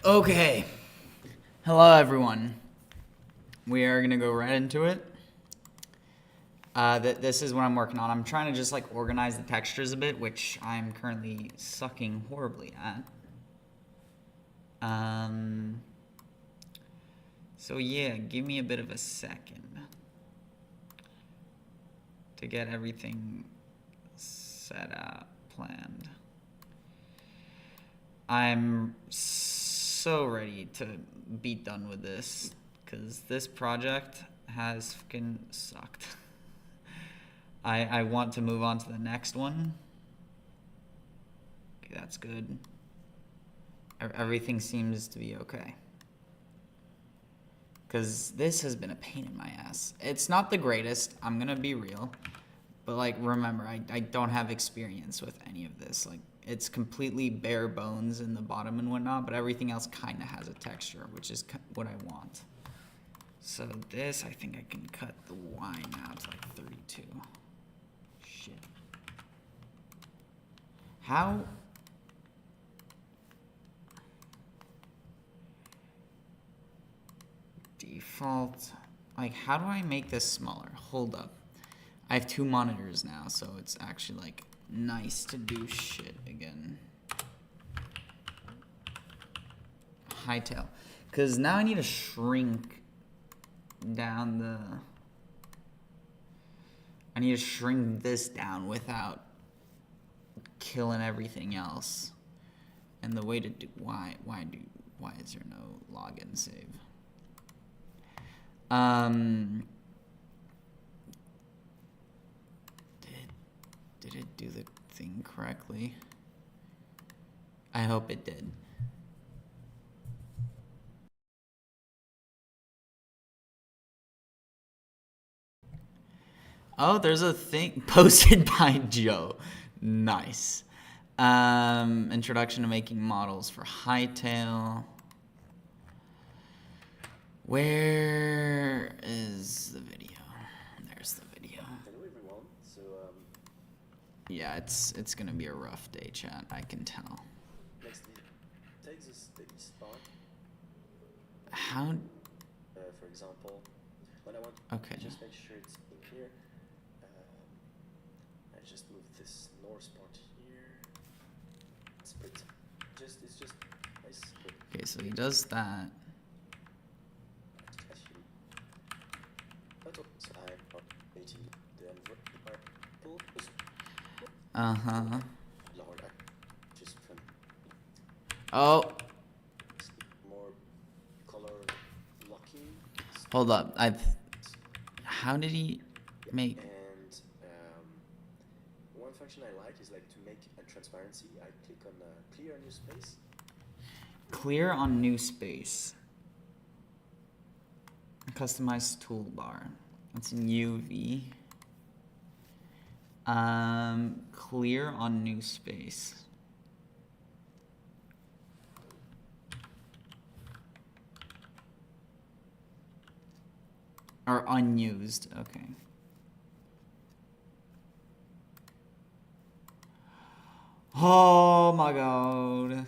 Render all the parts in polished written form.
Okay. Hello, everyone. We are gonna go right into it. This is what I'm working on. I'm trying to just like organize the textures a bit, which I'm currently sucking horribly at. So yeah, give me a bit of a second to get everything set up, planned. I'm so ready to be done with this, because this project has fucking sucked. I want to move on to the next one. Okay, that's good. Everything seems to be okay. Because this has been a pain in my ass. It's not the greatest, I'm gonna be real. But like, remember, I don't have experience with any of this. Like, it's completely bare bones in the bottom and whatnot, but everything else kind of has a texture, which is what I want. So this, I think I can cut the Y now to like 32. Shit. How? Default. Like, how do I make this smaller? Hold up. I have 2 monitors now, so it's actually like nice to do shit again. Hytale. Because now I need to shrink down the... I need to shrink this down without killing everything else. And the way to do... Why is there no login save? Did it do the thing correctly? I hope it did. Oh, there's a thing posted by Joe. Nice. Introduction to making models for hytale. Where is the video? There's the video. Hello everyone. So yeah, it's gonna be a rough day, chat. I can tell. next take this steady spot. How? For example, when I want Okay. just make sure it's in here. I just move this north spot here. Split. It's just nice. Okay, so he does that. So I'm updating the envelope. Uh-huh. Lord, just from Oh, more color blocking. hold up. How did he make... And one function I like is like to make a transparency. I click on clear new space. Clear on new space. Customize toolbar. It's in UV. Clear on new space. Or unused, okay. Oh my god.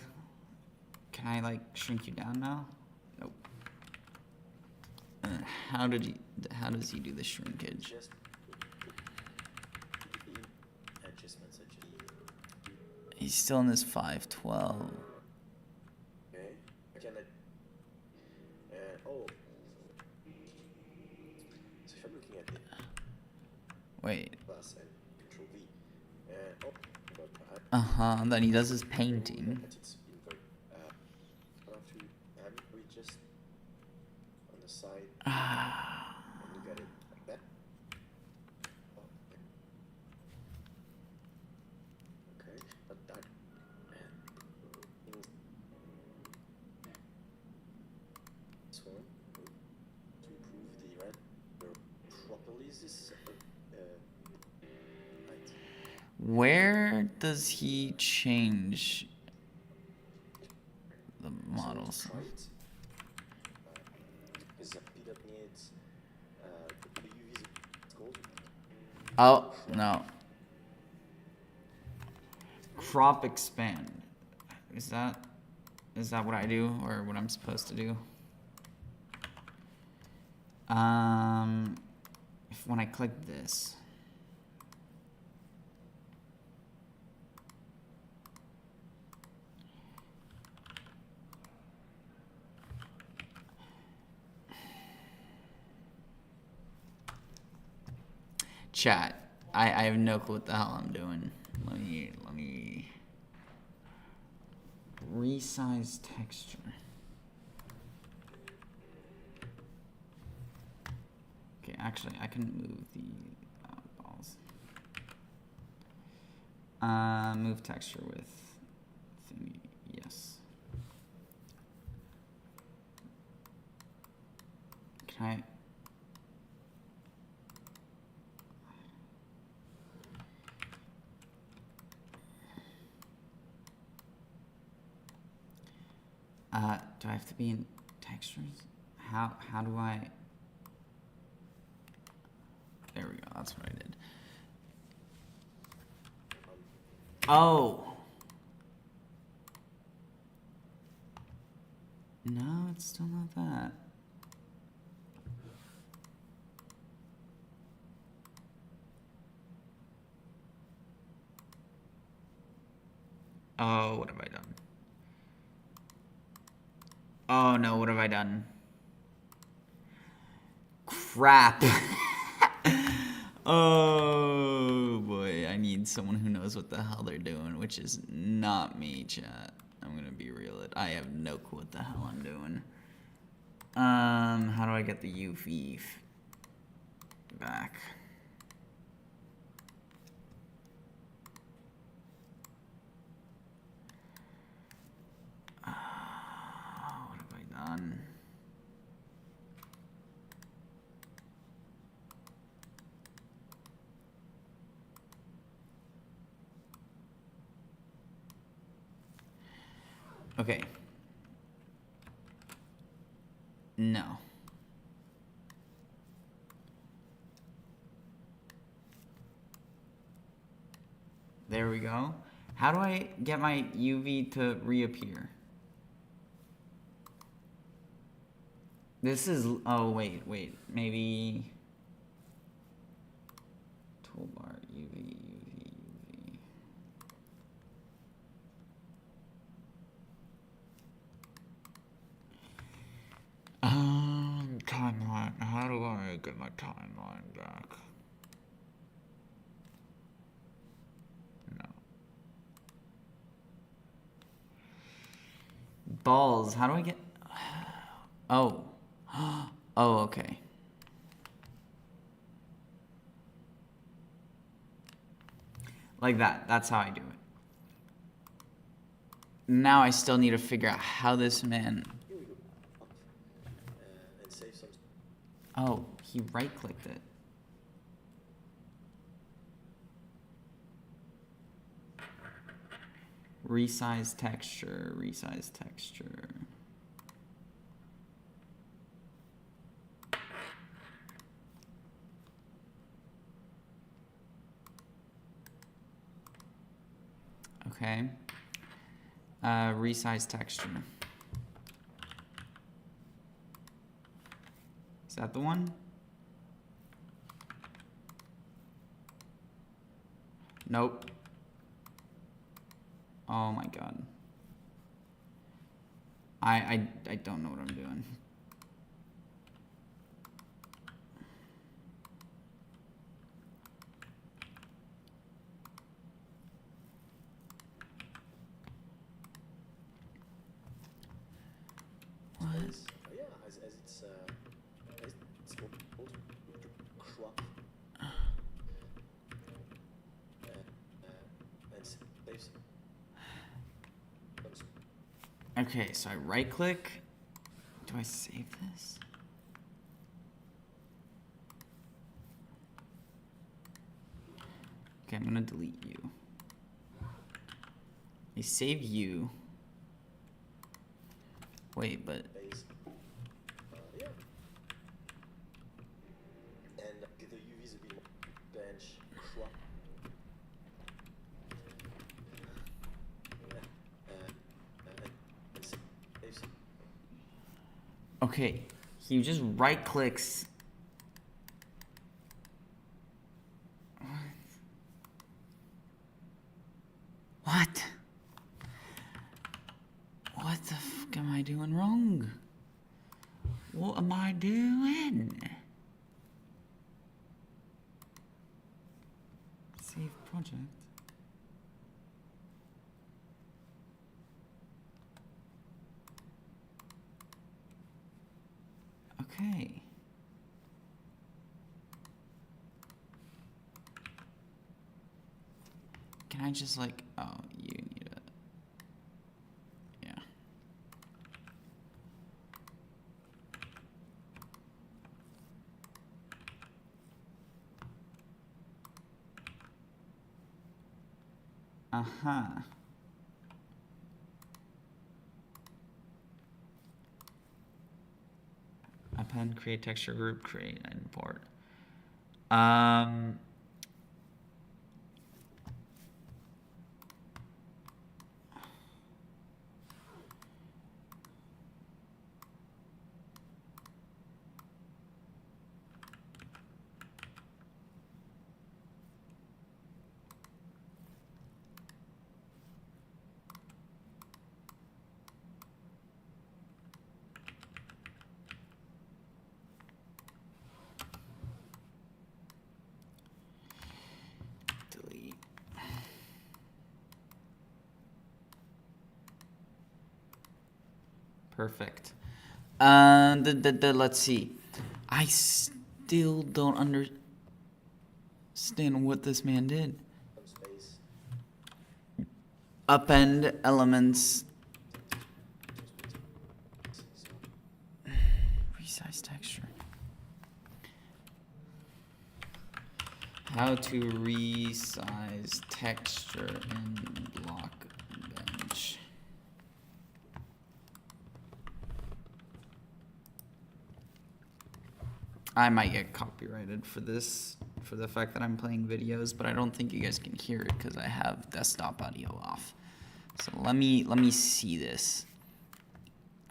Can I like shrink you down now? Nope. How does he do the shrinkage? Just adjustments. He's still in this 512. Okay. Again, oh. So if I'm looking at it, Wait. plus and Control V. Oh, but Uh-huh, then he does his painting. it's invert. I'll have to have it with just on the side and look at it like that. Oh, okay, but that and this one to improve the render properly. Is this right? Where does he change the models? So let's try it. Because the speed up needs the UV is gold. Oh, no. Crop expand. Is that... Is that what I do, or what I'm supposed to do? If when I click this, chat, I have no clue what the hell I'm doing. Let me resize texture. Okay, actually, I can move the balls. Move texture with thingy. Yes. Can do I have to be in textures? How do I? There we go. That's what I did. Oh. No, it's still not that. Oh, what have I done? Oh no, what have I done? Crap. Oh boy, I need someone who knows what the hell they're doing, which is not me, chat. I'm gonna be real. I have no clue what the hell I'm doing. How do I get the UV back? What have I done? Okay. No. There we go. How do I get my UV to reappear? This is, oh wait, maybe toolbar, UV. Timeline, how do I get my timeline back? No. Balls, how do I get, oh. Oh, okay. Like that. That's how I do it. Now I still need to figure out how this man... Here we go. And save some. Oh, he right-clicked it. Resize texture, resize texture. Okay. Resize texture. Is that the one? Nope. Oh my god. I don't know what I'm doing. What? Yeah, as it's old crop. And save some. Okay, so I right click. Do I save this? Okay, I'm gonna delete you. I save you. Wait, but Yeah. And get the UVs a bit more bench crop. Okay, he just right clicks. What? What the fuck am I doing wrong? What am I doing? Save project. Okay. Can I just like, oh, you need it. Yeah. Uh-huh. Append, create texture group, create, and import. Delete. Perfect. Let's see. I still don't understand what this man did. Space. Append elements. Resize texture. How to resize texture in block bench. I might get copyrighted for this, for the fact that I'm playing videos, but I don't think you guys can hear it because I have desktop audio off. So let me see this.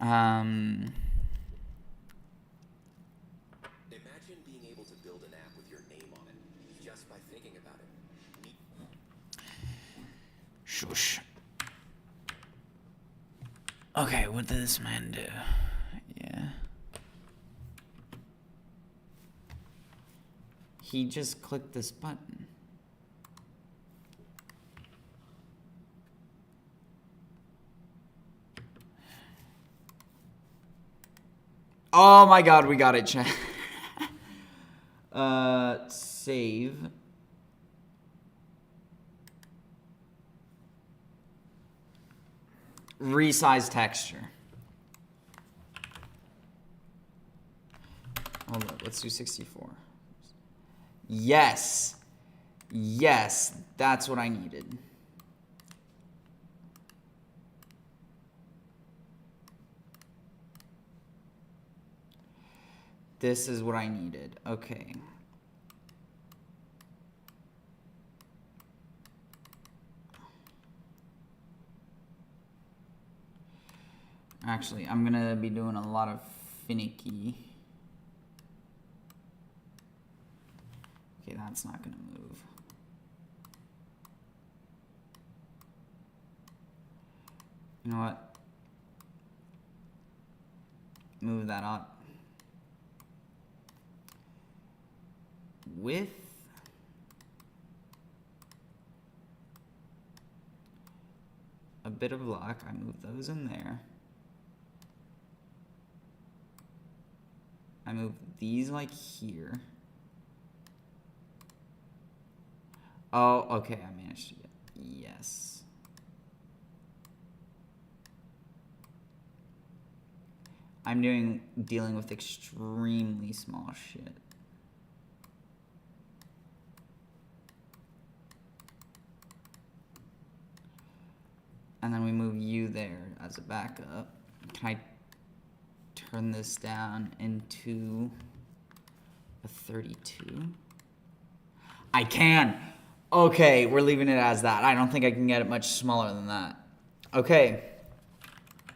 Imagine being able to build an app with your name on it just by thinking about it. Shush. Okay, what did this man do? Yeah. He just clicked this button. Oh my god, we got it, chat. Save. Resize texture. Hold on, let's do 64. Yes. Yes, that's what I needed. This is what I needed. Okay. Actually, I'm gonna be doing a lot of finicky. Okay, that's not gonna move. You know what? Move that up. With a bit of luck, I move those in there. I move these like here. Oh, okay, I managed to get, yes. I'm dealing with extremely small shit. And then we move you there as a backup. Can I turn this down into a 32? I can. Okay, we're leaving it as that. I don't think I can get it much smaller than that. Okay.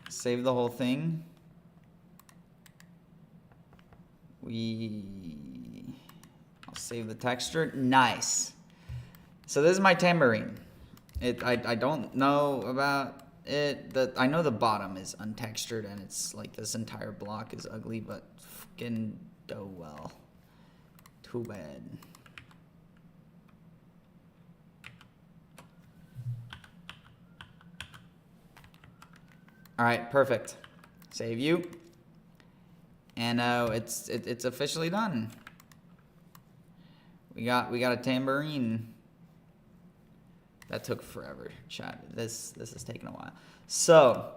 Save the whole thing. I'll save the texture. Nice. So this is my tambourine. I don't know about it. I know the bottom is untextured and it's like this entire block is ugly, but fucking oh well. Too bad. All right, perfect. Save you. And it's officially done. We got a tambourine. That took forever, chat. This is taking a while. So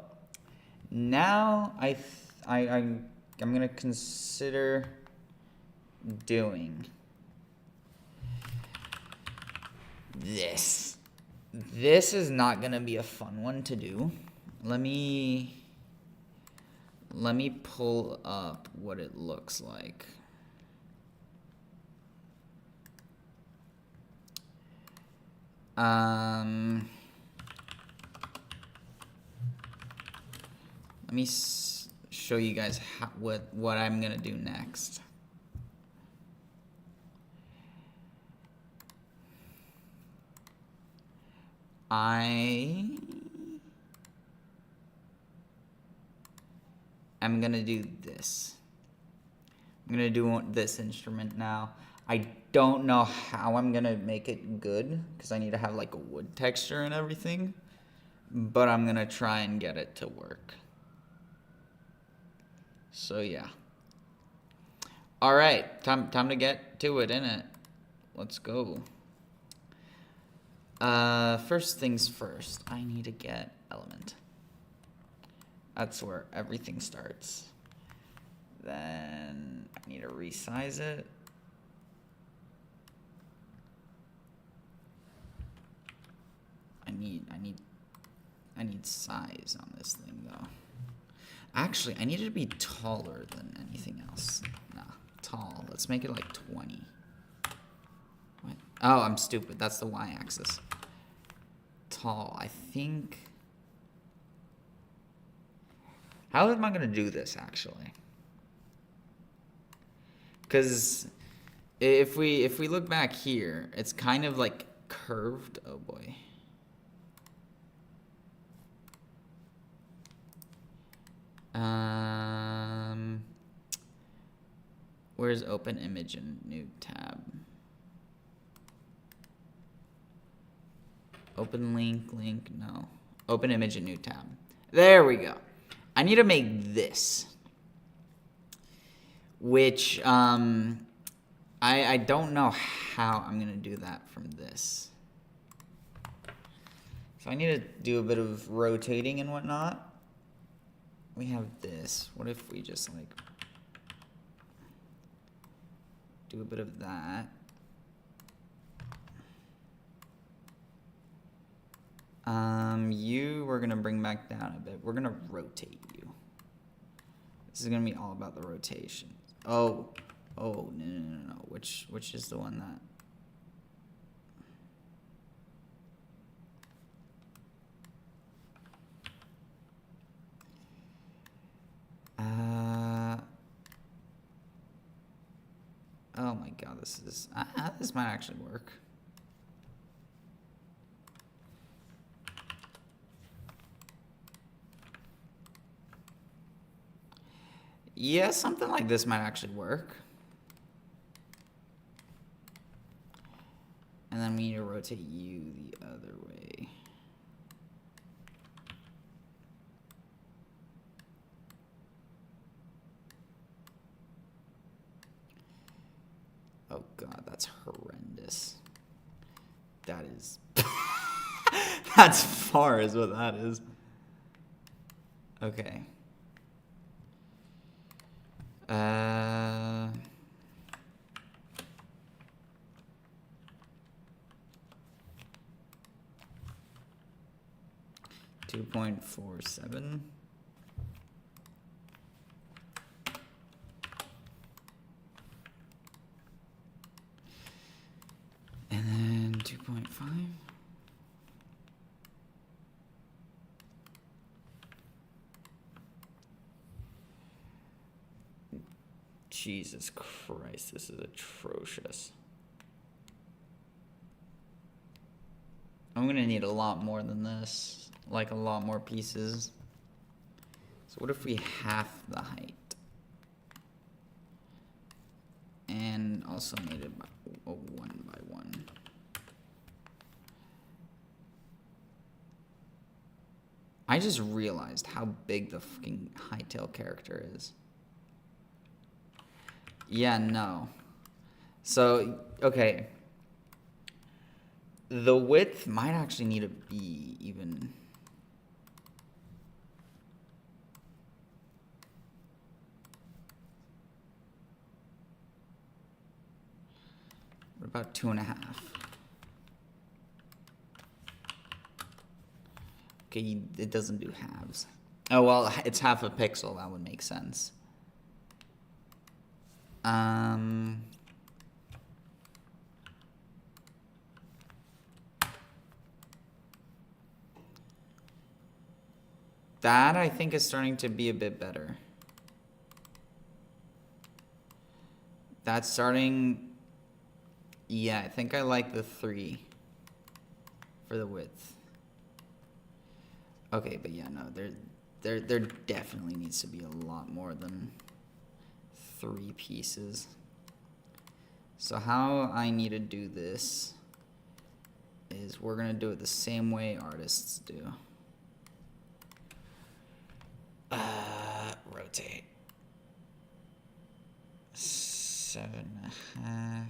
now I'm gonna consider doing this. This is not gonna be a fun one to do. Let me pull up what it looks like. Let me show you guys what I'm gonna do next. I am gonna do this. I'm gonna do this instrument now. I don't know how I'm gonna make it good because I need to have like a wood texture and everything, but I'm gonna try and get it to work. So yeah. All right, time to get to it, innit? Let's go. First things first, I need to get element. That's where everything starts. Then I need to resize it. I need size on this thing though. Actually, I need it to be taller than anything else. Nah, tall. Let's make it like 20. What? Oh, I'm stupid. That's the y-axis. Tall. I think. How am I gonna do this actually? Because if we look back here, it's kind of like curved. Oh boy. Where's open image in new tab? Open link, no. Open image in new tab. There we go. I need to make this. Which, I don't know how I'm gonna do that from this. So I need to do a bit of rotating and whatnot. We have this. What if we just like do a bit of that? We're gonna bring back down a bit. We're gonna rotate you. This is gonna be all about the rotation. Oh, no. Which is the one that? Oh my god, this might actually work. Yeah, something like this might actually work. And then we need to rotate you the other way. Oh god, that's horrendous. That is... That's far is what that is. Okay. 2.47. And then 2.5. Jesus Christ, this is atrocious. I'm gonna need a lot more than this, like a lot more pieces. So what if we half the height? And also made it by a 1 by 1. I just realized how big the fucking hytale character is. Yeah, no. So, okay. The width might actually need to be even... What about 2.5? Okay, it doesn't do halves. Oh, well, it's half a pixel. That would make sense. That, I think, is starting to be a bit better. That's starting... Yeah, I think I like the 3 for the width. Okay, but yeah, no, there definitely needs to be a lot more than 3 pieces. So how I need to do this is we're gonna do it the same way artists do. Rotate. 7.5.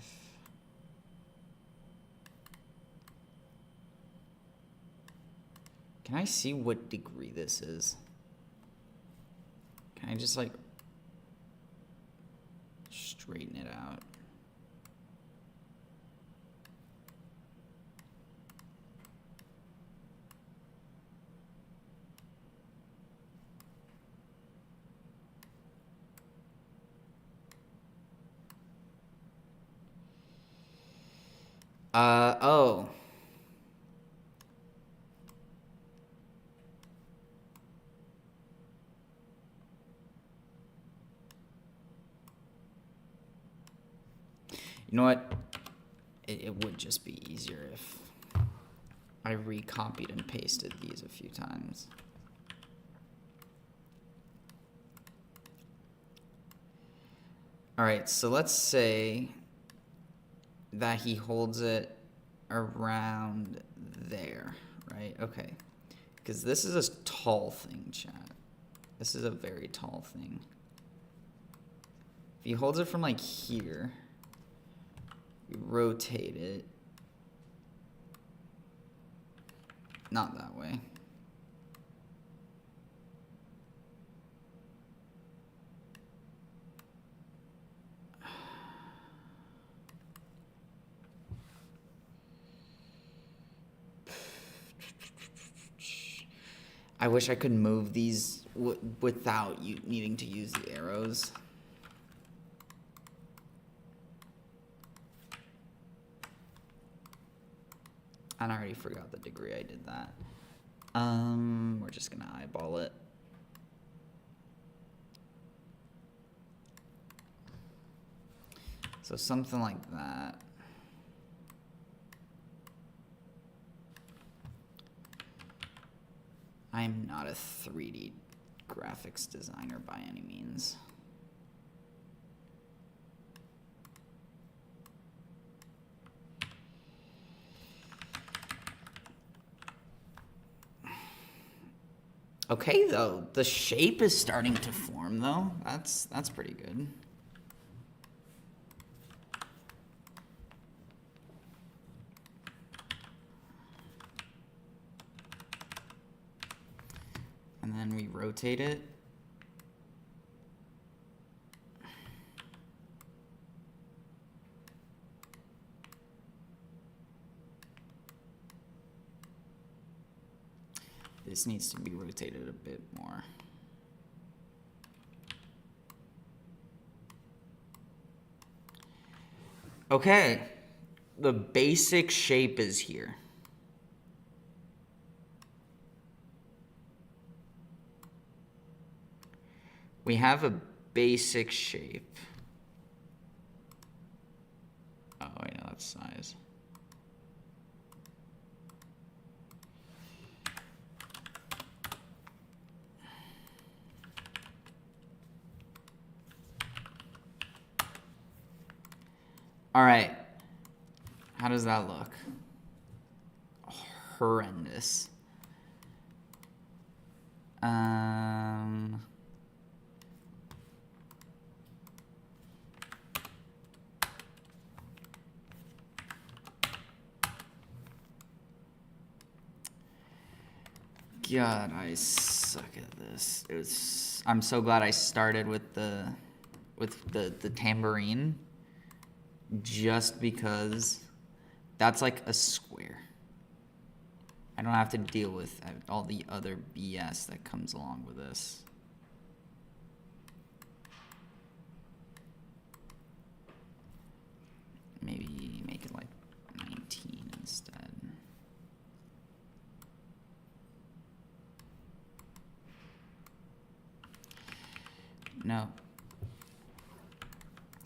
Can I see what degree this is? Can I just like straighten it out? Oh. You know what? It would just be easier if I recopied and pasted these a few times. All right, so let's say that he holds it around there, right? Okay, because this is a tall thing, chat. This is a very tall thing. If he holds it from like here, we rotate it. Not that way. I wish I could move these without you needing to use the arrows. And I already forgot the degree I did that. We're just gonna eyeball it. So something like that. I'm not a 3D graphics designer by any means. Okay, though, the shape is starting to form, though. That's pretty good. And then we rotate it. This needs to be rotated a bit more. Okay, the basic shape is here. We have a basic shape. dot size. All right. How does that look? Horrendous. God, I suck at this. I'm so glad I started with the tambourine, just because that's like a square. I don't have to deal with all the other BS that comes along with this. Maybe make it like 19 instead. No.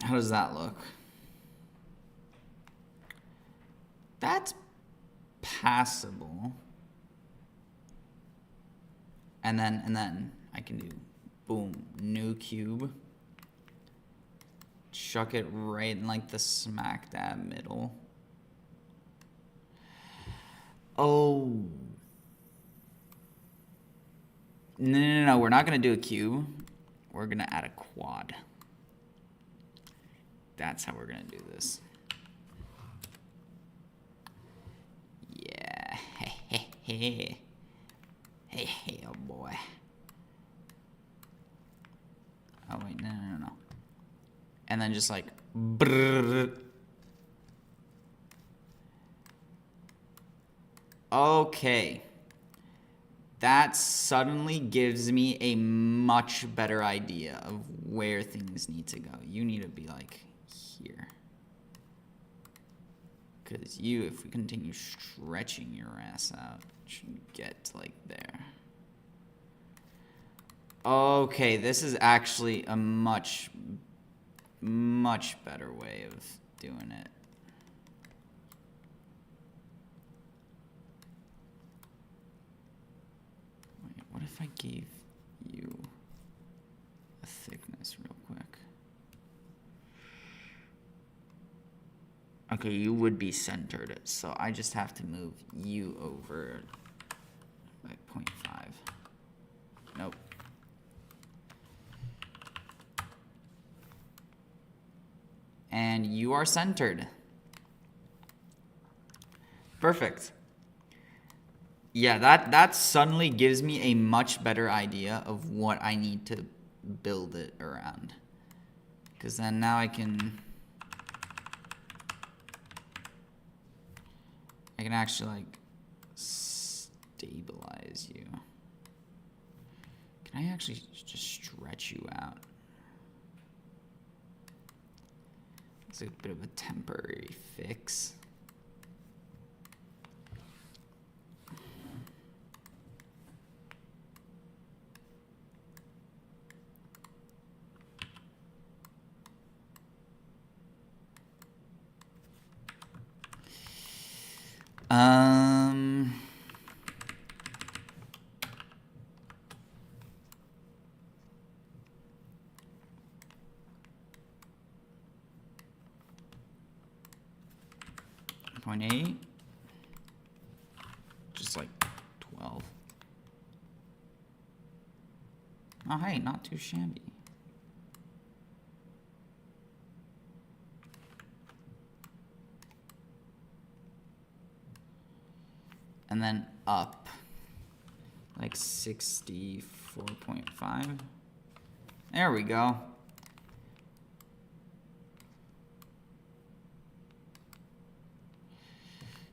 How does that look? That's passable. And then I can do boom, new cube. Chuck it right in like the smack dab middle. Oh. No, we're not gonna do a cube. We're gonna add a quad. That's how we're gonna do this. Yeah. Hey, oh boy. Oh wait, no. And then just like brrr. Okay. That suddenly gives me a much better idea of where things need to go. You need to be like here. Because you, if we continue stretching your ass out, should get to like there. Okay, this is actually a much better way of doing it. Wait, what if I gave you a thickness real quick? Okay, you would be centered, so I just have to move you over by 0.5. Nope. And you are centered. Perfect. Yeah, that suddenly gives me a much better idea of what I need to build it around. Because then now I can actually like stabilize you. Can I actually just stretch you out? It's like a bit of a temporary fix. Point 8, just like 12. Oh, hey, not too shabby. And then up, like 64.5. There we go.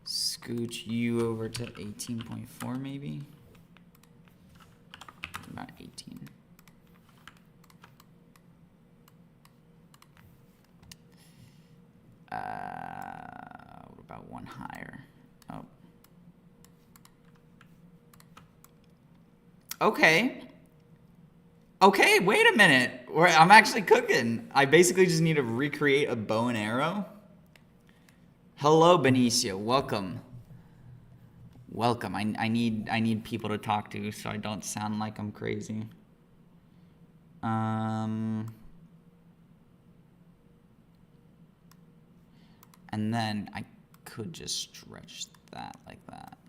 Scooch you over to 18.4 maybe. About 18. What about one higher? Oh. Okay. Okay, wait a minute. I'm actually cooking. I basically just need to recreate a bow and arrow. Hello, Benicio. Welcome. Welcome. I need people to talk to so I don't sound like I'm crazy. And then I could just stretch that like that.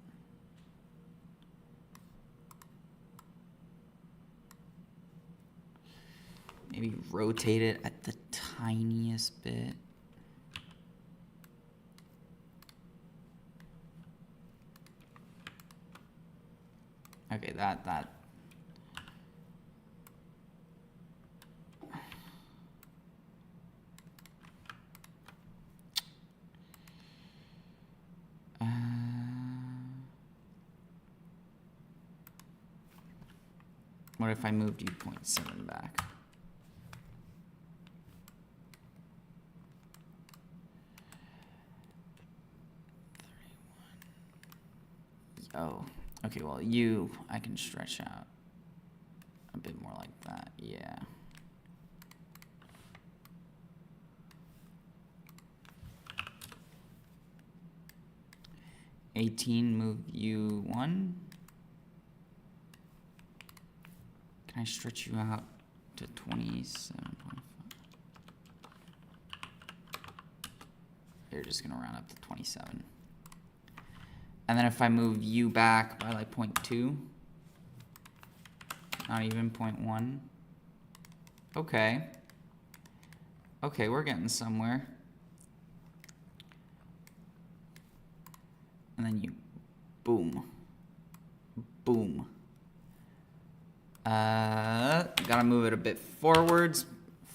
Maybe rotate it at the tiniest bit. Okay, that. What if I moved you 0.7 back? Oh, okay, well, I can stretch out a bit more like that, yeah. Move you 1. Can I stretch you out to 27.5? You're just gonna round up to 27. And then if I move you back by like 0.2, not even 0.1. Okay. Okay, we're getting somewhere. And then you, boom. Boom. Gotta move it a bit forwards.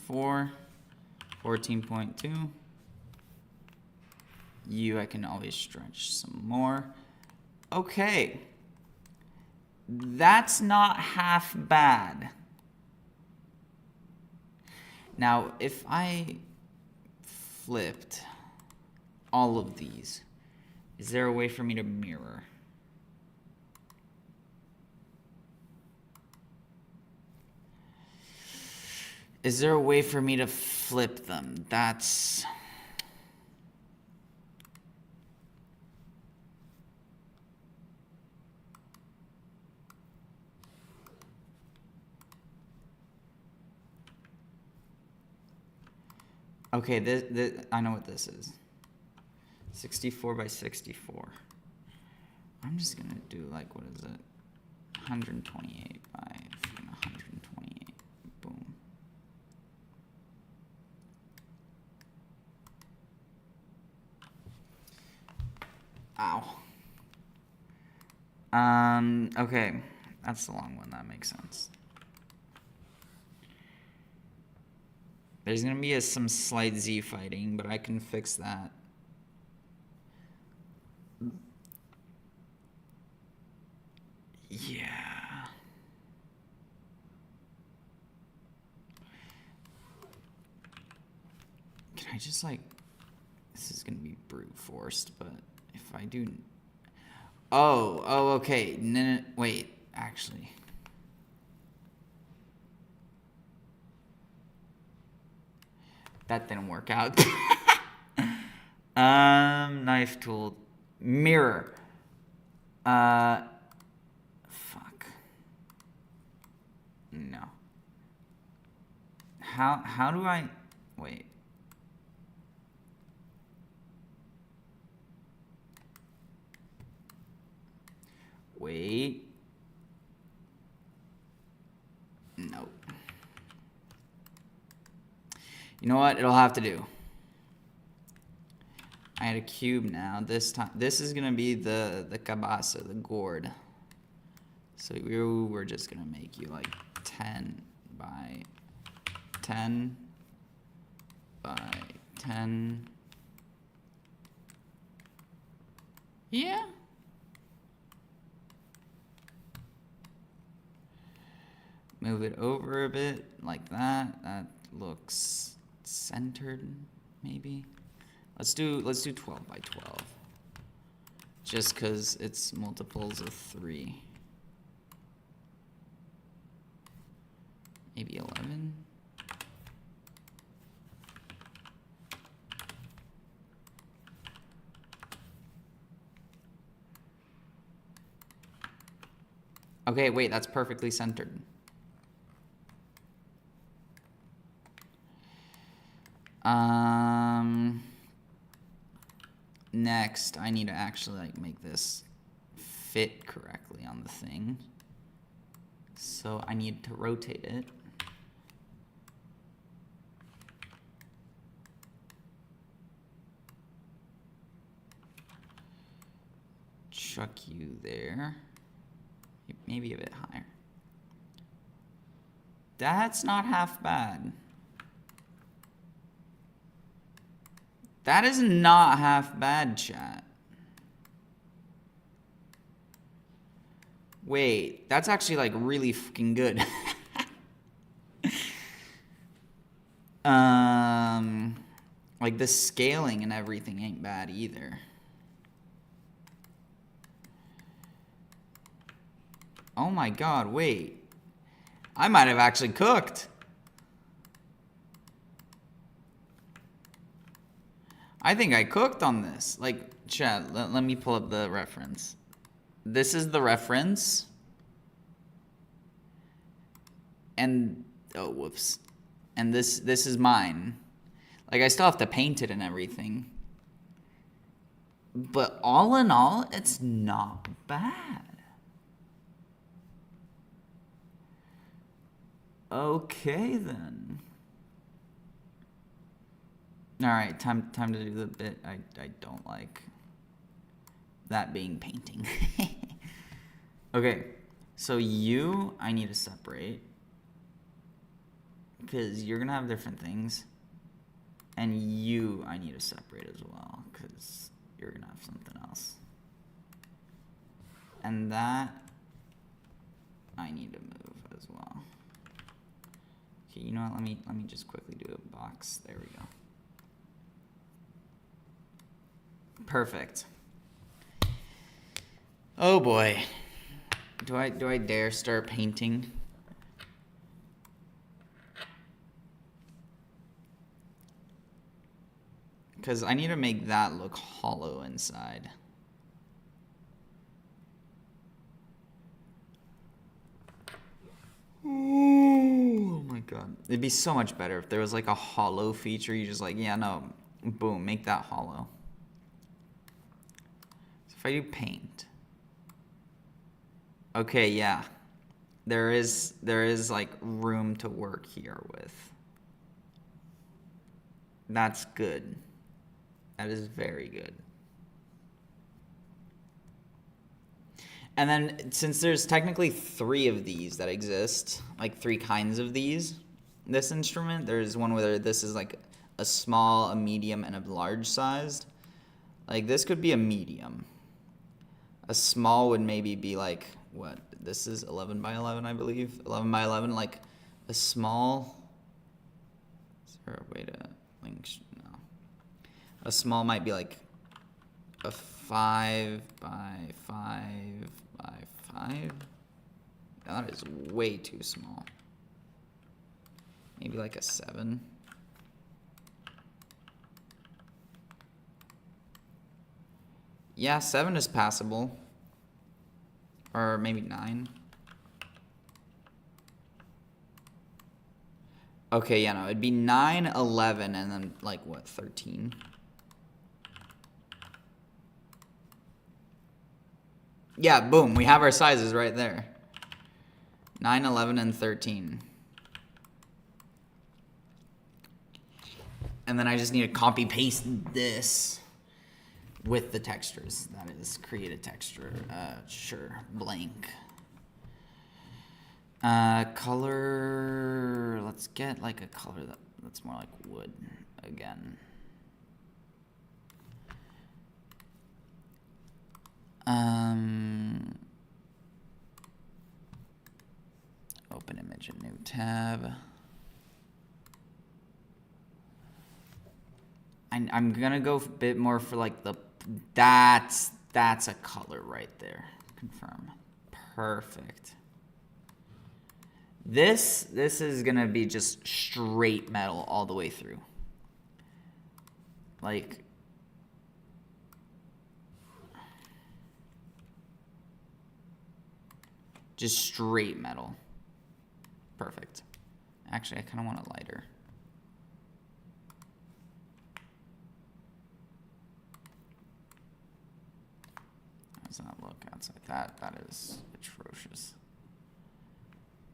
14.2. I can always stretch some more. Okay. That's not half bad. Now, if I flipped all of these, is there a way for me to mirror? Is there a way for me to flip them? That's... Okay, this I know what this is. 64 by 64. I'm just gonna do like, what is it? 128 by 128. Boom. Ow. Okay. That's the long one. That makes sense. There's gonna be some slight Z fighting, but I can fix that. Yeah. Can I just like... This is gonna be brute forced, but if I do... Oh, okay. No, wait, actually... That didn't work out. Knife tool. Mirror. Fuck. No. How do I... Wait. Wait. Nope. You know what? It'll have to do. I had a cube now. This time, this is gonna be the cabasa, the gourd. So we're just gonna make you like 10 by 10 by 10. Yeah. Move it over a bit like that. That looks centered, maybe. Let's do 12 by 12. Just because it's multiples of 3. Maybe 11. Okay, wait, that's perfectly centered. Next, I need to actually like make this fit correctly on the thing. So I need to rotate it. Chuck you there. Maybe a bit higher. That's not half bad. That is not half bad, chat. Wait, that's actually like really fucking good. Like the scaling and everything ain't bad either. Oh my god, wait. I might have actually cooked. I think I cooked on this. Like, chat, let me pull up the reference. This is the reference. And, oh, whoops. And this is mine. Like, I still have to paint it and everything. But all in all, it's not bad. Okay, then. All right, time to do the bit I don't like. That being painting. Okay, so you, I need to separate. Because you're going to have different things. And you, I need to separate as well. Because you're going to have something else. And that, I need to move as well. Okay, you know what? Let me just quickly do a box. There we go. Perfect. Oh boy. Do I dare start painting? Because I need to make that look hollow inside. Oh my god. It'd be so much better if there was like a hollow feature. You just like, yeah, no, boom, make that hollow. So if I do paint. Okay, yeah. There is like room to work here with. That's good. That is very good. And then since there's technically 3 of these that exist, like 3 kinds of this instrument, there's one where this is like a small, a medium, and a large sized. Like this could be a medium. A small would maybe be like, what? This is 11 by 11, I believe. 11 by 11, like a small. Is there a way to link? No. A small might be like a 5 by 5 by 5. That is way too small. Maybe like a 7. Yeah, 7 is passable. Or maybe 9. Okay, yeah, no, it'd be 9, 11, and then like what, 13? Yeah, boom, we have our sizes right there. 9, 11, and 13. And then I just need to copy paste this with the textures. That is, create a texture. Sure, blank. Color, let's get like a color that's more like wood again. Open image, a new tab. I'm gonna go a bit more for like the, that's a color right there. Confirm. Perfect. This is gonna be just straight metal all the way through. Like, Just straight metal. Perfect. Actually, I kind of want it lighter. How does that look outside? That is atrocious.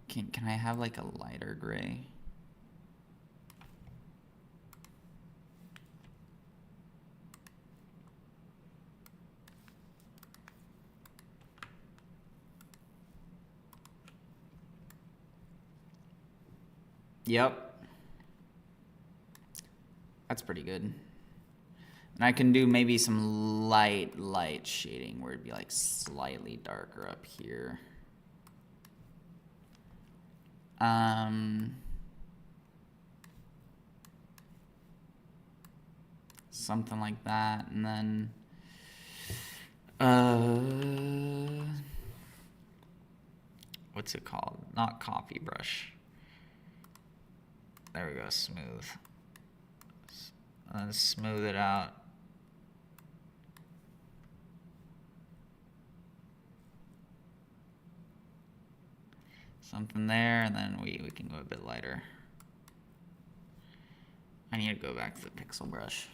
Can I have like a lighter gray? Yep. That's pretty good. And I can do maybe some light shading where it'd be like slightly darker up here. Something like that, and then what's it called? Not coffee brush. There we go, smooth. Smooth it out. Something there, and then we can go a bit lighter. I need to go back to the pixel brush.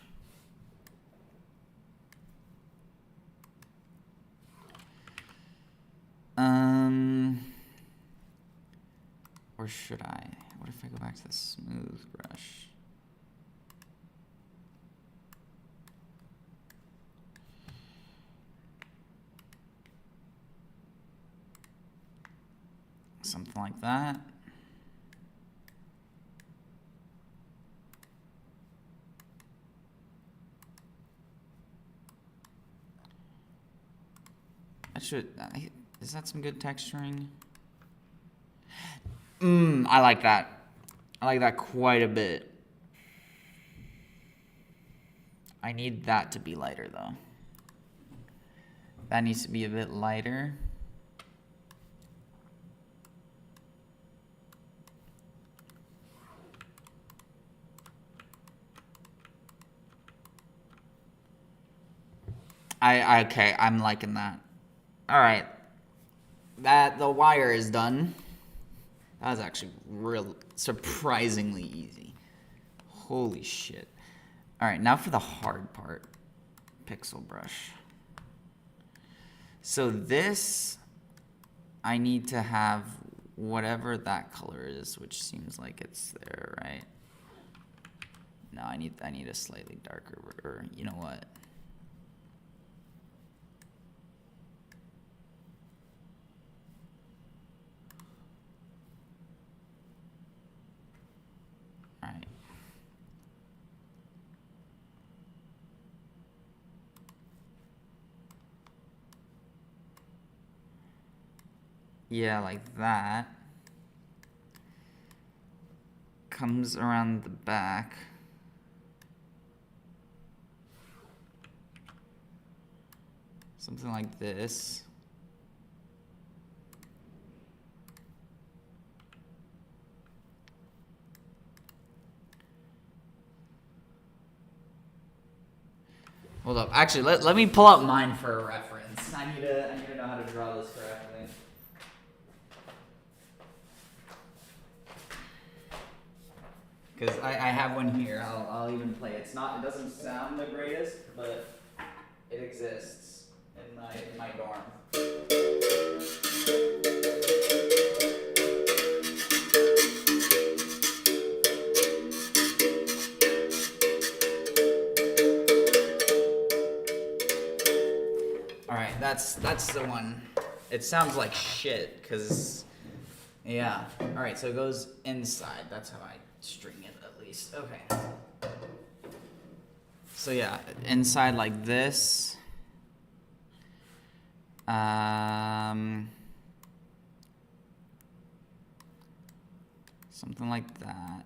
Or should I? What if I go back to the smooth brush? Something like that. Is that some good texturing? I like that. I like that quite a bit. I need that to be lighter though. That needs to be a bit lighter. Okay, I'm liking that. All right, the wire is done. That was actually surprisingly easy. Holy shit. All right, now for the hard part. Pixel brush. So this, I need to have whatever that color is, which seems like it's there, right? No, I need a slightly darker, or you know what? All right. Yeah, like that. Comes around the back. Something like this. Hold up. Actually, let me pull up mine for a reference. I need to know how to draw this correctly. Because I have one here. I'll even play it. It doesn't sound the greatest, but it exists in my dorm. All right, that's the one. It sounds like shit, cause yeah. All right, so it goes inside. That's how I string it, at least. Okay. So yeah, inside like this. Something like that.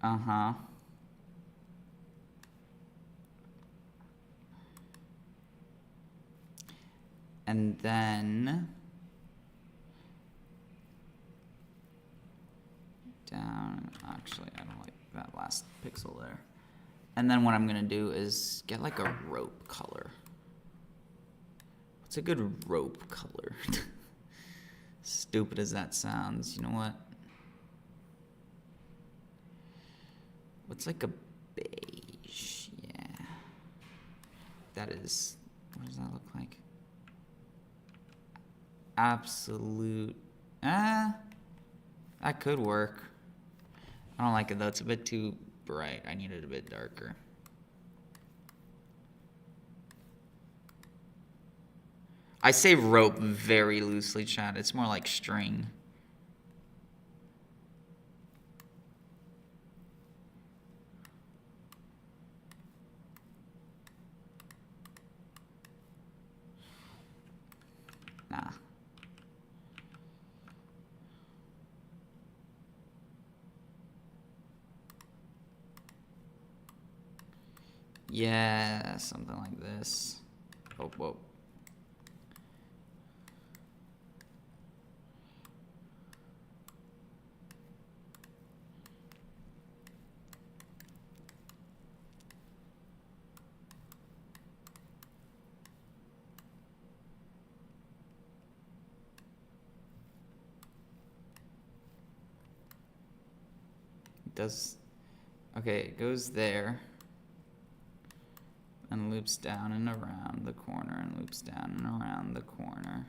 Uh-huh. And then down, actually, I don't like that last pixel there. And then what I'm gonna do is get like a rope color. What's a good rope color? Stupid as that sounds, you know what? What's like a beige? Yeah. That is, what does that look like? Absolute, that could work. I don't like it though, it's a bit too bright. I need it a bit darker. I say rope very loosely, chat. It's more like string. Nah. Yeah, something like this. Oh, whoa. It does. Okay, it goes there. And loops down and around the corner and loops down and around the corner.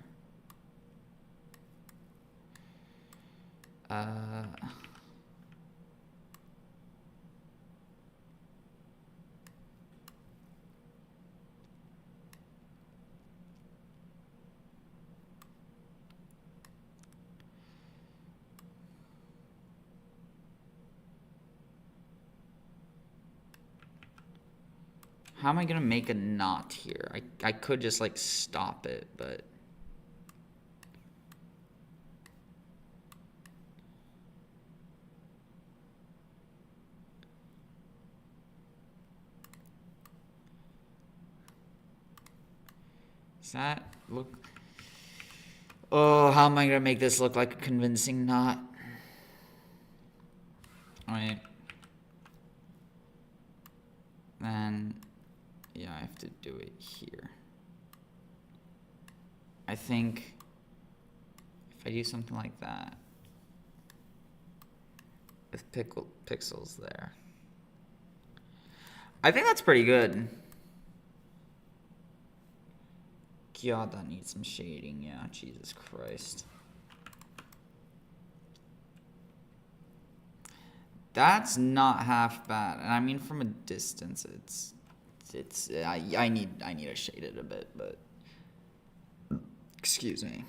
How am I gonna make a knot here? I could just like stop it, but does that look? Oh, how am I gonna make this look like a convincing knot? Alright. Then, yeah, I have to do it here. I think if I do something like that, with pixels there, I think that's pretty good. God, that needs some shading, yeah, Jesus Christ. That's not half bad, and I mean from a distance, I need to shade it a bit, but excuse me.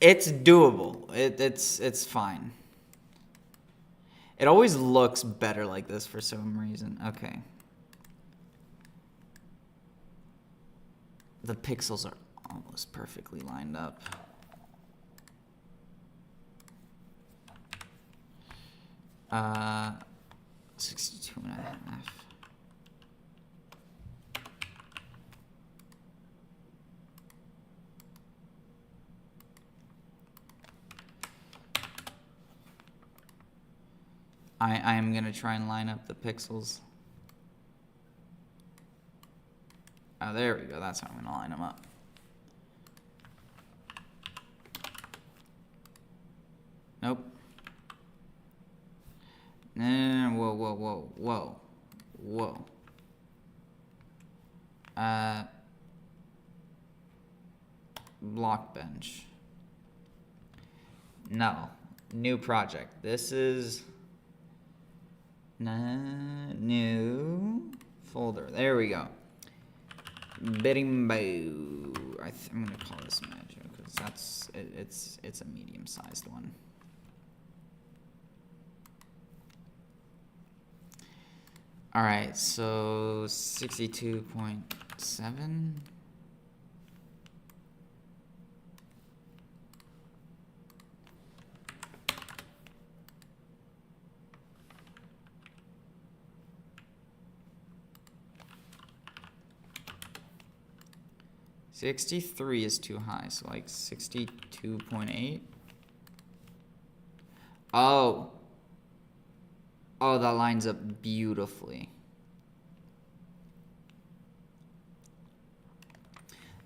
It's doable. It's fine. It always looks better like this for some reason. Okay. The pixels are almost perfectly lined up. Uh, 62.5. I am gonna try and line up the pixels. Oh, there we go. That's how I'm gonna line them up. Nope. No, whoa. Block bench. No. New project. This is new folder. There we go. Bidding-bow. I'm gonna call this magic because that's it's a medium-sized one. All right, so 62.7. 63 is too high, so like 62.8. Oh. Oh, that lines up beautifully.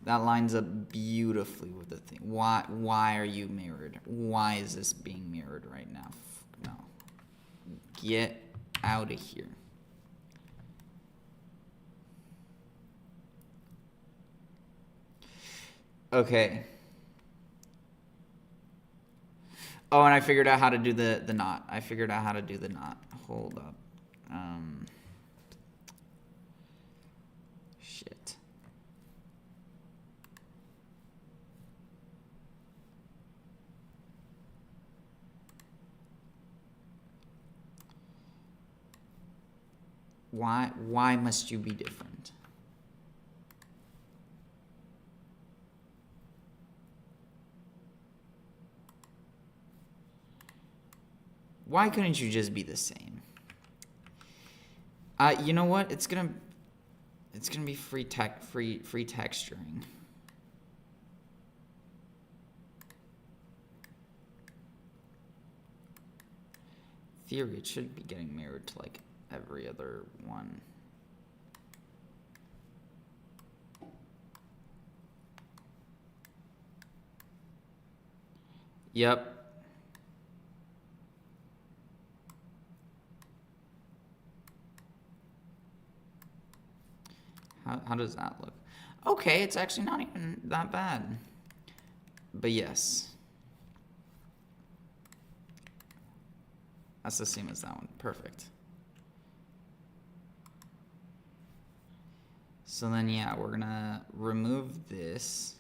That lines up beautifully with the thing. Why are you mirrored? Why is this being mirrored right now? No. Get out of here. Okay. Oh, and I figured out how to do the knot. I figured out how to do the knot. Hold up. Shit. Why must you be different? Why couldn't you just be the same? You know what? It's gonna be free texturing. Theory, it should be getting mirrored to like every other one. Yep. How does that look? Okay, it's actually not even that bad. But yes. That's the same as that one. Perfect. So then, yeah, we're gonna remove this.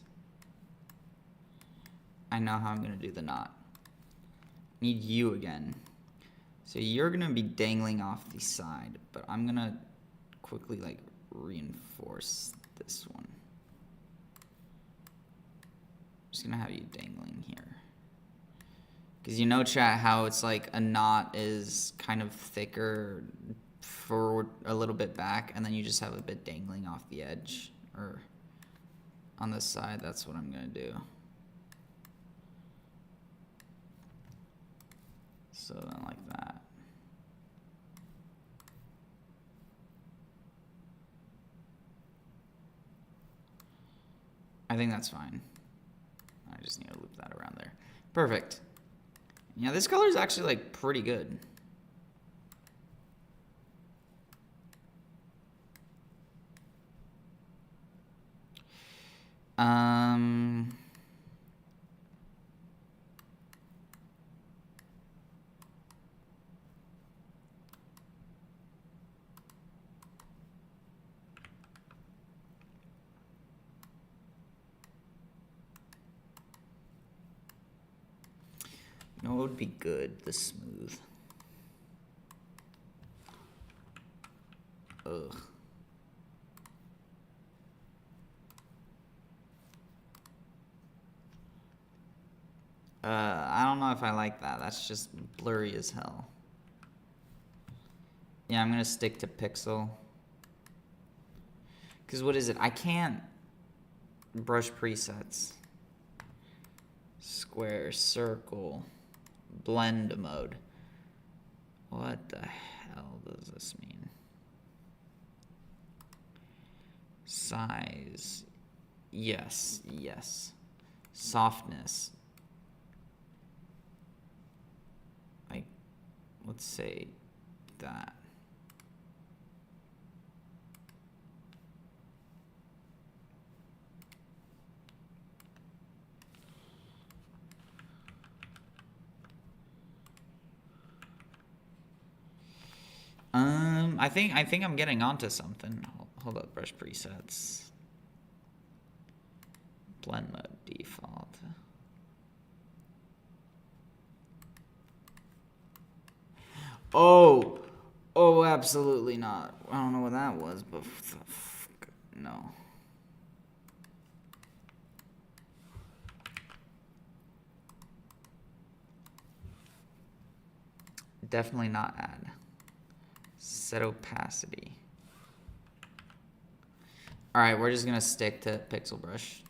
I know how I'm gonna do the knot. Need you again. So you're gonna be dangling off the side, but I'm gonna quickly like reinforce this one. Just gonna have you dangling here. Because you know, chat, how it's like a knot is kind of thicker forward a little bit back, and then you just have a bit dangling off the edge or on the side. That's what I'm gonna do. So then like that. I think that's fine. I just need to loop that around there. Perfect. Yeah, this color is actually like pretty good. You know what would be good? The smooth. Ugh. I don't know if I like that. That's just blurry as hell. Yeah, I'm gonna stick to pixel. Cause what is it? I can't brush presets. Square, circle, blend mode. What the hell does this mean? Size. Yes, yes. Softness. Like, let's say that. I think I'm getting onto something. Hold up, brush presets. Blend mode default. Oh, absolutely not. I don't know what that was, but no. Definitely not add. Set opacity. All right, we're just gonna stick to pixel brush.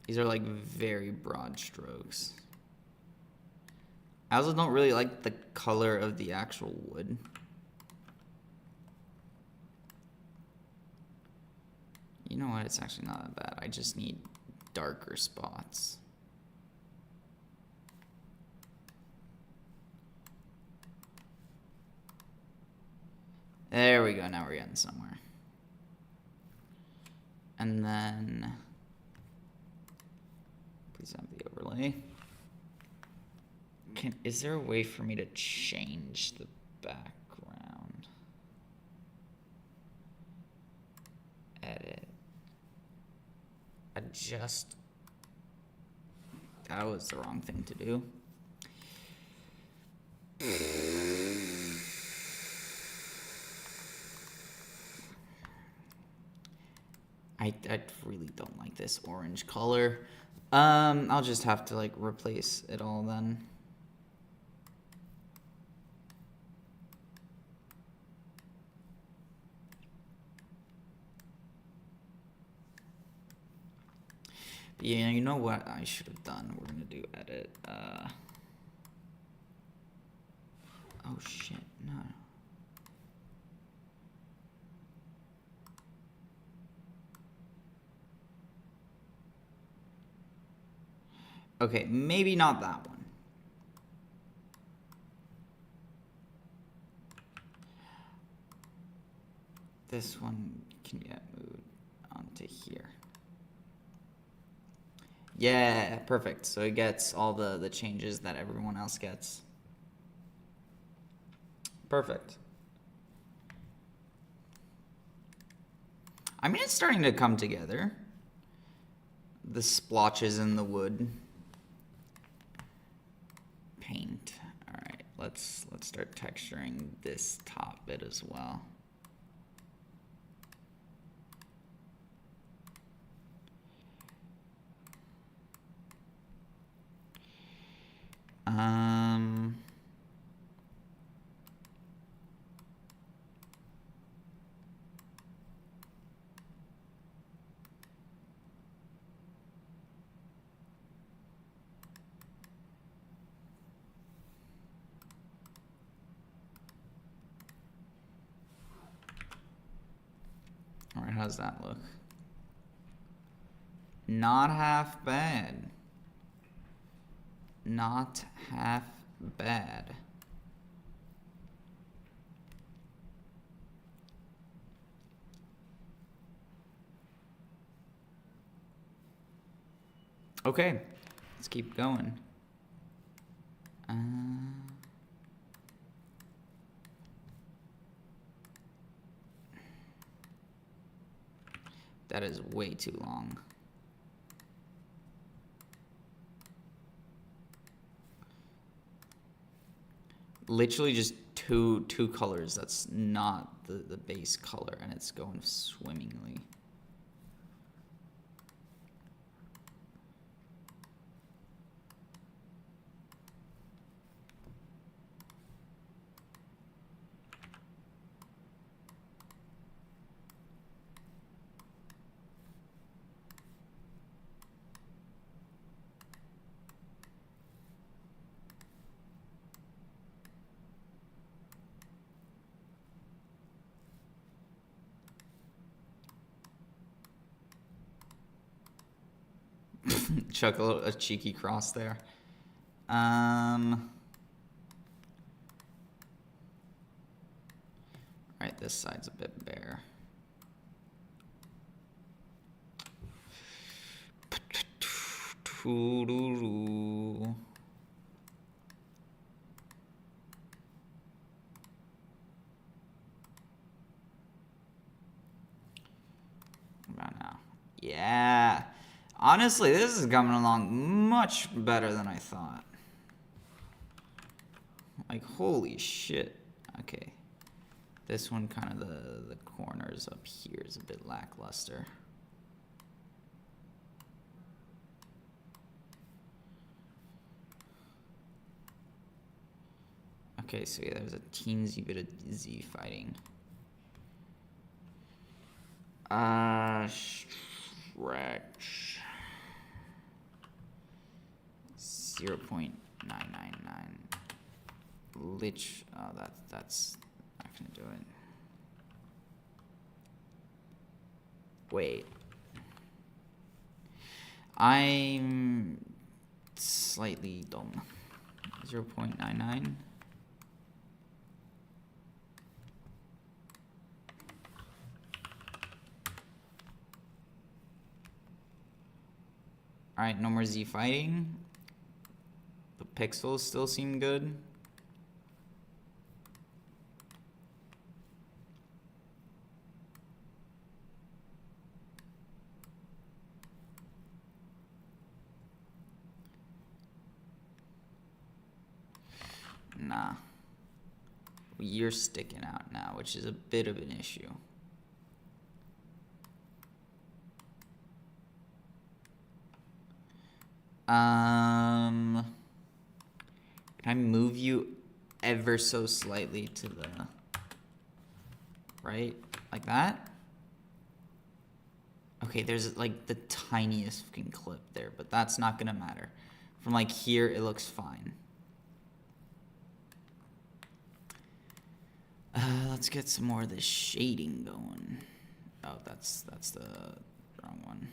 These are like very broad strokes. I also don't really like the color of the actual wood. You know what? It's actually not that bad. I just need darker spots. There we go. Now we're getting somewhere. And then, please have the overlay. Is there a way for me to change the background? Edit. Adjust. That was the wrong thing to do. I really don't like this orange color. I'll just have to like replace it all then. But yeah, you know what I should have done? We're gonna do edit. Oh shit, no. Okay, maybe not that one. This one can get moved onto here. Yeah, perfect. So it gets all the changes that everyone else gets. Perfect. I mean, it's starting to come together. The splotches in the wood. Paint. All right, let's start texturing this top bit as well. All right, how's that look? Not half bad. Not half bad. Okay, let's keep going. That is way too long. Literally just two colors. That's not the base color, and it's going swimmingly. Chuck a cheeky cross there. Right, this side's a bit bare. Yeah. Honestly, this is coming along much better than I thought. Like, holy shit. Okay. This one, kind of the corners up here is a bit lackluster. Okay, so yeah, there's a teensy bit of Z fighting. Stretch 0.999. Lich. Oh, that's not gonna do it. Wait. I'm slightly dumb. 0.99. Alright, no more Z fighting. The pixels still seem good. Nah. You're sticking out now, which is a bit of an issue. Can I move you ever so slightly to the right? Like that? Okay, there's like the tiniest fucking clip there, but that's not gonna matter. From like here, it looks fine. Let's get some more of this shading going. Oh, that's the wrong one.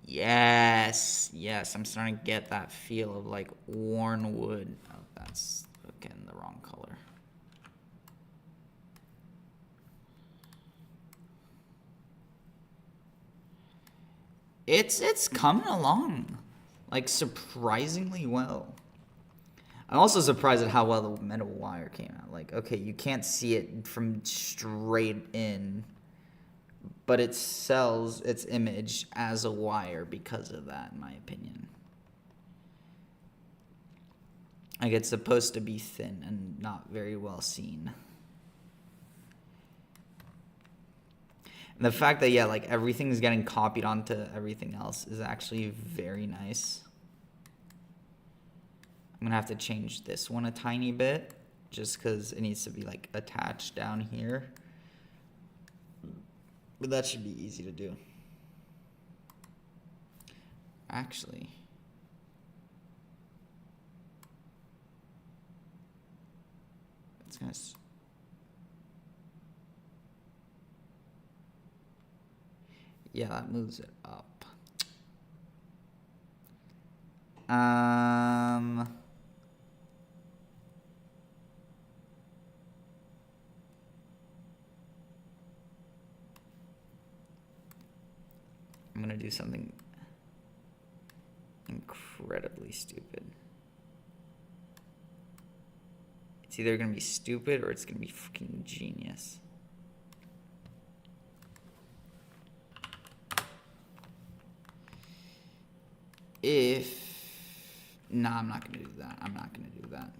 Yes, yes, I'm starting to get that feel of like worn wood. Oh, that's again the wrong color. It's coming along, like surprisingly well. I'm also surprised at how well the metal wire came out. Like, okay, you can't see it from straight in, but it sells its image as a wire because of that, in my opinion. Like, it's supposed to be thin and not very well seen. And the fact that, yeah, like, everything's getting copied onto everything else is actually very nice. I'm gonna have to change this one a tiny bit, just because it needs to be, like, attached down here. But that should be easy to do. Actually, it's gonna... Yeah, that moves it up. I'm gonna do something incredibly stupid. It's either gonna be stupid or it's gonna be fucking genius. Nah, I'm not gonna do that. I'm not gonna do that.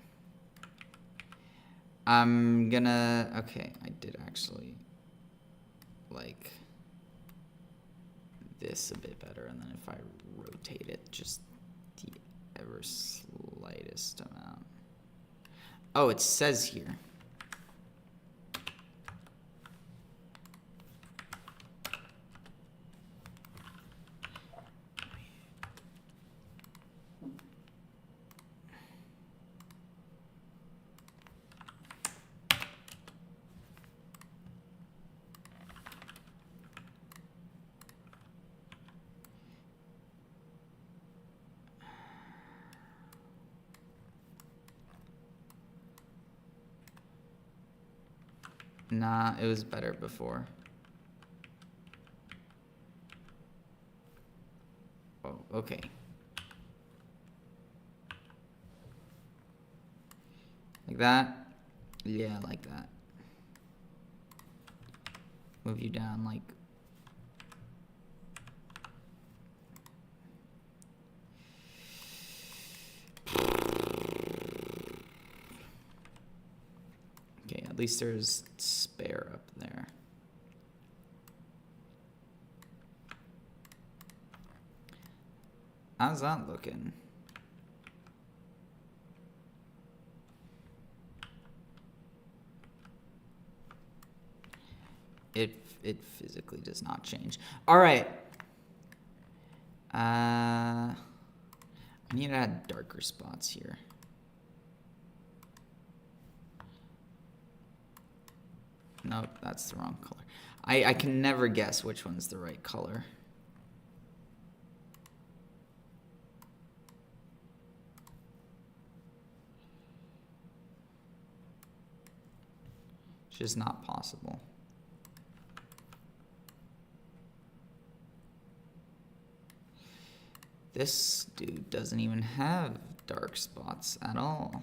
I'm gonna... Okay, I did actually like this a bit better, and then if I rotate it just the ever slightest amount. Oh, it says here. Nah, it was better before. Oh, okay. Like that? Yeah, like that. Move you down like... Okay, at least there's spare up there. How's that looking? It physically does not change. All right. I need to add darker spots here. Nope, that's the wrong color. I can never guess which one's the right color. It's just not possible. This dude doesn't even have dark spots at all.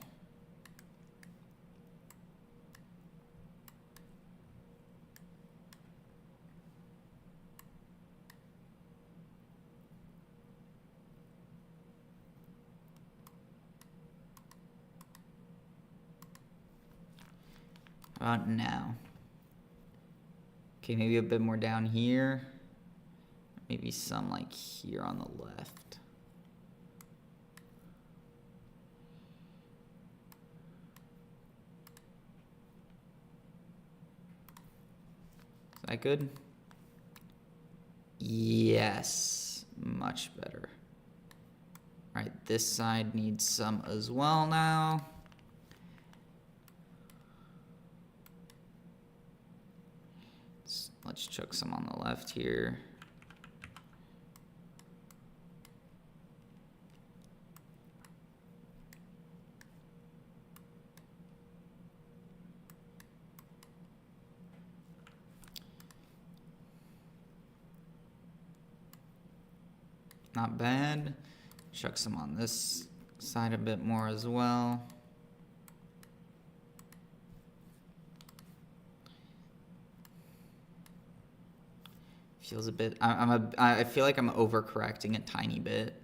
How about now? Okay, maybe a bit more down here. Maybe some like here on the left. Is that good? Yes, much better. All right, this side needs some as well now. Let's chuck some on the left here. Not bad. Chuck some on this side a bit more as well. Feels a bit. I feel like I'm overcorrecting a tiny bit.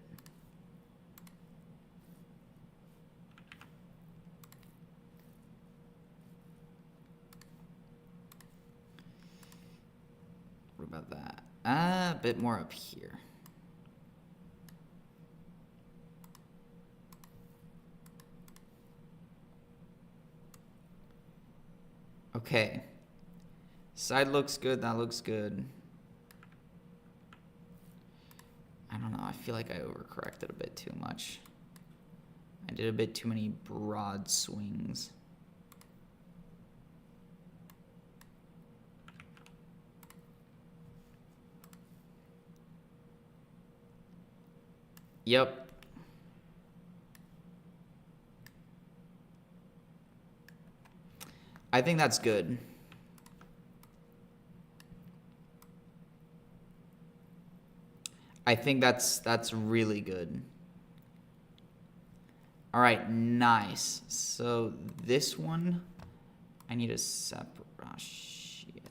What about that? A bit more up here. Okay. Side looks good. That looks good. I don't know. I feel like I overcorrected a bit too much. I did a bit too many broad swings. Yep. I think that's good. I think that's really good. All right, nice. So this one, I need a separate. Oh, shit.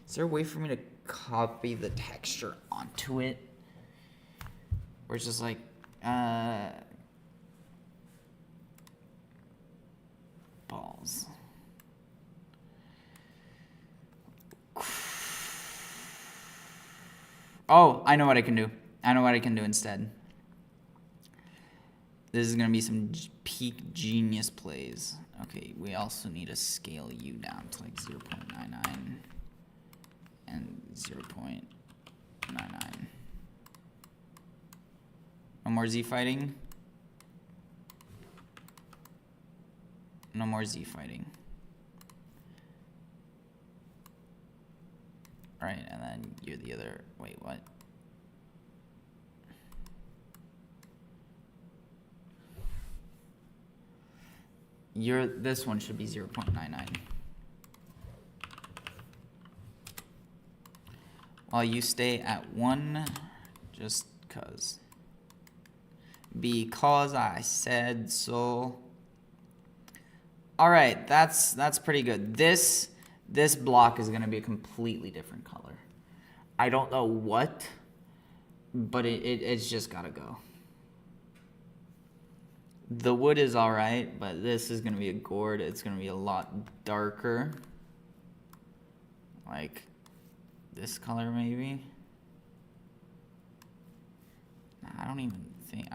Is there a way for me to copy the texture onto it? Or it's just like, balls. Oh, I know what I can do. I know what I can do instead. This is going to be some peak genius plays. Okay, we also need to scale you down to like 0.99 and 0.99. No more Z fighting. No more Z fighting. All right, and then you're the other. Wait, what? This one should be 0.99. While you stay at 1, just cause. Because I said so. All right, that's pretty good. This block is gonna be a completely different color. I don't know what, but it's just gotta go. The wood is all right, but this is gonna be a gourd. It's gonna be a lot darker, like this color maybe. I don't even think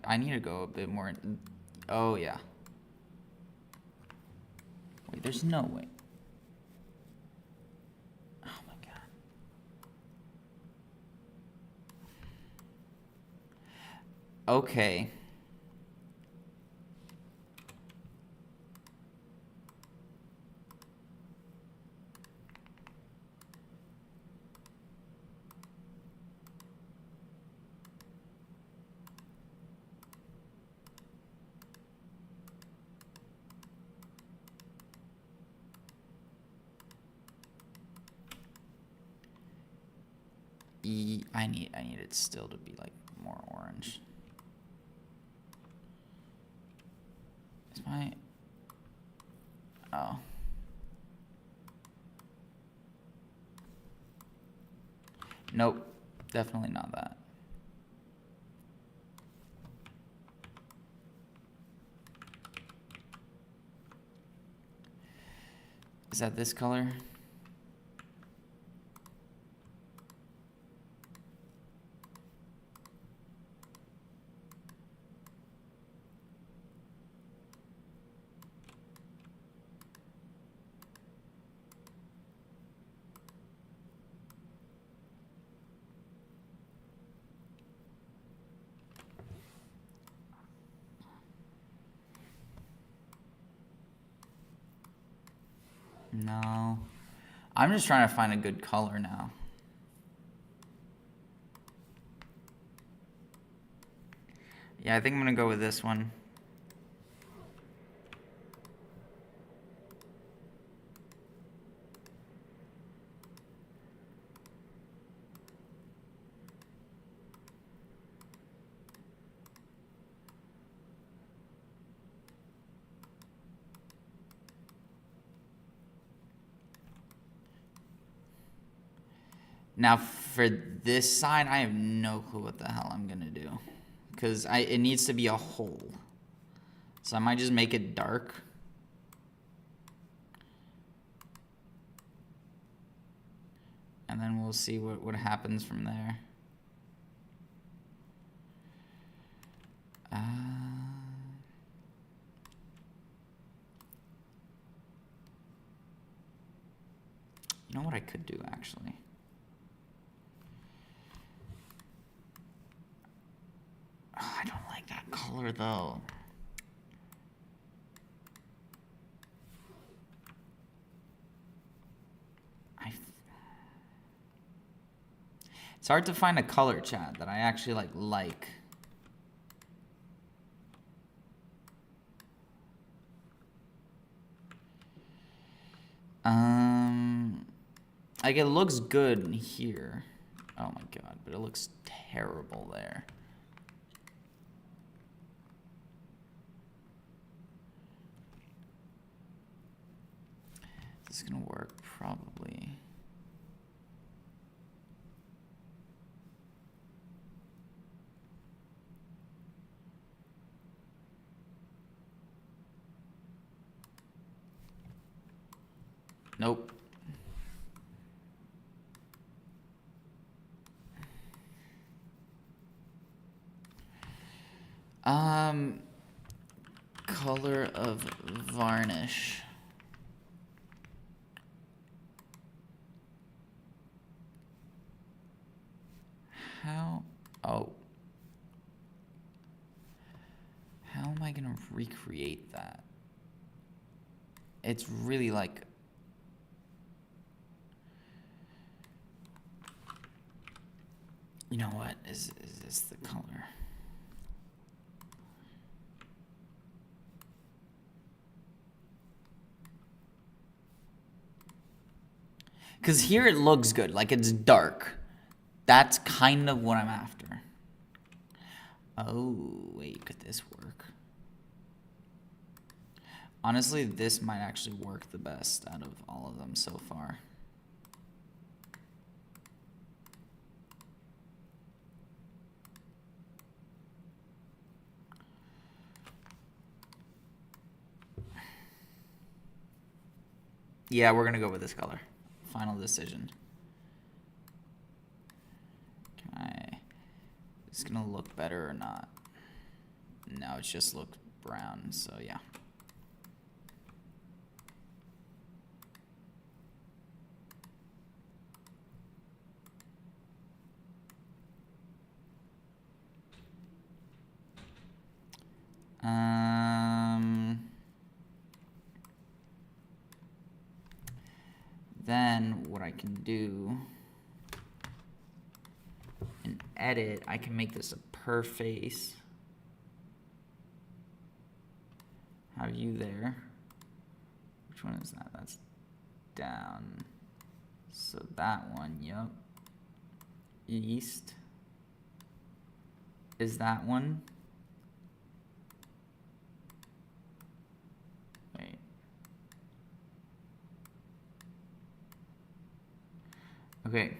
I need to go a bit more. Oh yeah. Wait, there's no way. Oh my god. Okay. I need it still to be like more orange. Is my oh. Nope, definitely not that. Is that this color? No. I'm just trying to find a good color now. Yeah, I think I'm gonna go with this one. Now for this side, I have no clue what the hell I'm gonna do, because it needs to be a hole. So I might just make it dark. And then we'll see what happens from there. You know what I could do, actually? Oh, I don't like that color, though. It's hard to find a color, chat, that I actually like. Like, it looks good here. Oh my god, but it looks terrible there. This is gonna work, probably. Nope. Color of varnish. How? Oh. How am I gonna recreate that? It's really like... You know what? Is this the color? Because here it looks good, like it's dark. That's kind of what I'm after. Oh, wait, could this work? Honestly, this might actually work the best out of all of them so far. Yeah, we're gonna go with this color. Final decision. Is it gonna look better or not? No, it's just look brown, so yeah. Then what I can do in edit, I can make this a per face. Have you there? Which one is that? That's down. So that one, yep. East is that one. Wait. Okay.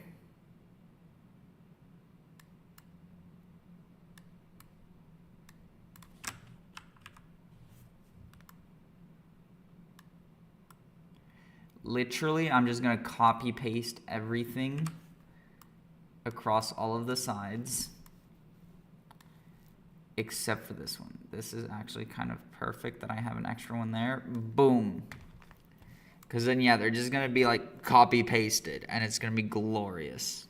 Literally, I'm just gonna copy paste everything across all of the sides except for this one. This is actually kind of perfect that I have an extra one there. Boom. Because then, yeah, they're just gonna be like copy pasted and it's gonna be glorious.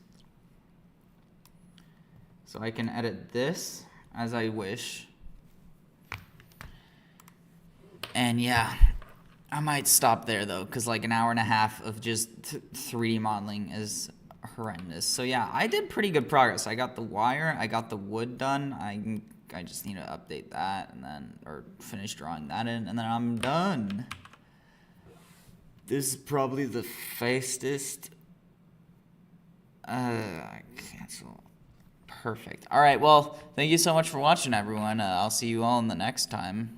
So I can edit this as I wish. And yeah, I might stop there though, because like an hour and a half of just 3D modeling is horrendous. So yeah, I did pretty good progress. I got the wire, I got the wood done. I just need to update that and then, or finish drawing that in, and then I'm done. This is probably the fastest. Cancel. Perfect. All right, well, thank you so much for watching, everyone. I'll see you all in the next time.